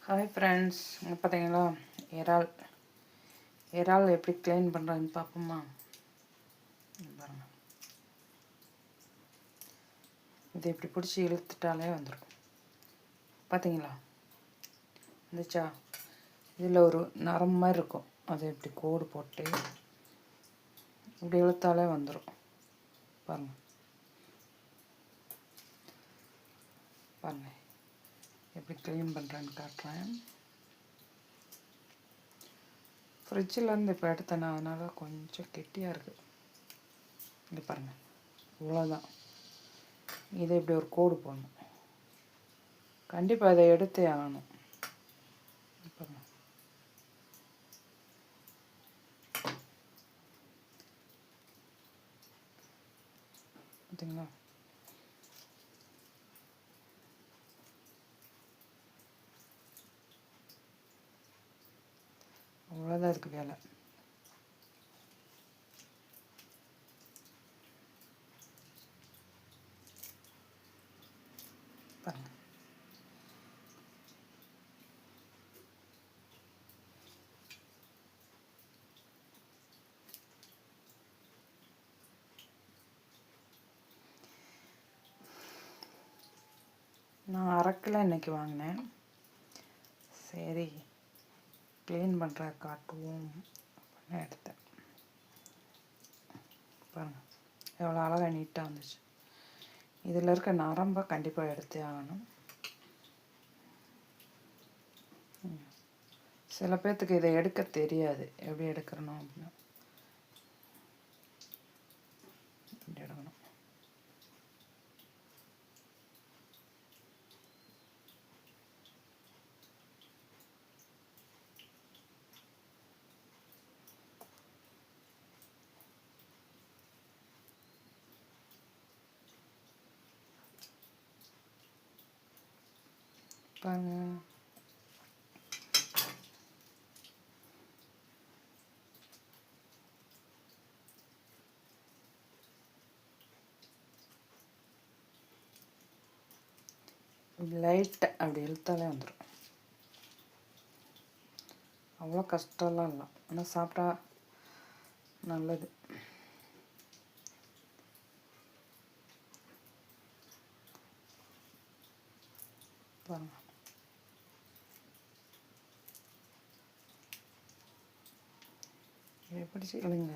Hi friends, இங்கே பார்த்தீங்களா இறால் எப்படி க்ளீன் பண்ணுறதுன்னு பார்ப்போமா? பாருங்கள், இது இப்படி பிடிச்சி இழுத்துட்டாலே வந்துடும். பார்த்தீங்களா வந்துச்சா? இதில் ஒரு நரம் மாதிரி இருக்கும், அதை இப்படி கோடு போட்டு இப்படி இழுத்தாலே வந்துடும். பாருங்கள் பாருங்கள், எப்படி க்ளீன் பண்ணுறேன்னு காட்டுறேன். ஃப்ரிட்ஜிலேருந்து இப்போ எடுத்தேன்னா அதனால் கொஞ்சம் கெட்டியாக இருக்குது. இங்கே பாருங்கள், இவ்வளோதான். இதை இப்படி ஒரு கோடு போடணும். கண்டிப்பாக அதை எடுத்தே ஆகணும். பாருங்கள், பார்த்தீங்களா? அவ்வளோதான் இருக்குது வேலை. பாருங்கள், நான் 1/2 கிலோ இன்றைக்கி வாங்கினேன். சரி, க்ளீன் பண்ணுற காட்டுவோம் அப்படின்னு எடுத்தேன். பாருங்கள், எவ்வளோ அழகாக நீட்டாக வந்துச்சு. இதில் இருக்க நரம்பை கண்டிப்பாக எடுத்தே ஆகணும். சில பேர்த்துக்கு இதை எடுக்க தெரியாது, எப்படி எடுக்கணும் அப்படின்னு. இப்படி எடுக்கணும். பாருங்க, லைட்டாக அப்படி இழுத்தாலே வந்துடும். அவ்வளோ கஷ்டம்லாம் இல்லை, ஆனால் சாப்பிட்டா நல்லது. பாருங்கள், எப்படி செய்யலுங்க.